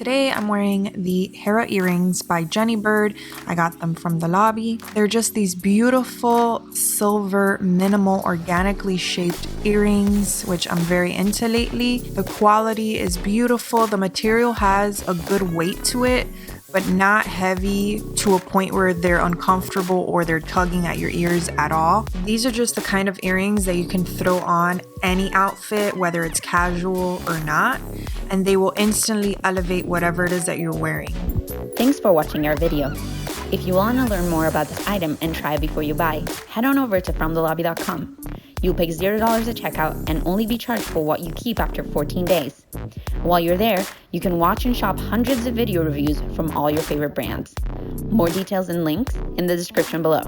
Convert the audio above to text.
Today I'm wearing the Hera earrings by Jenny Bird. I got them from the lobby. They're just these beautiful silver minimal organically shaped earrings, which I'm very into lately. The quality is beautiful. The material has a good weight to it, but not heavy to a point where they're uncomfortable or they're tugging at your ears at all. These are just the kind of earrings that you can throw on any outfit, whether it's casual or not, and they will instantly elevate whatever it is that you're wearing. Thanks for watching our video. If you want to learn more about this item and try it before you buy, head on over to fromthelobby.com. You'll pay $0 at checkout and only be charged for what you keep after 14 days. While you're there, you can watch and shop hundreds of video reviews from all your favorite brands. More details and links in the description below.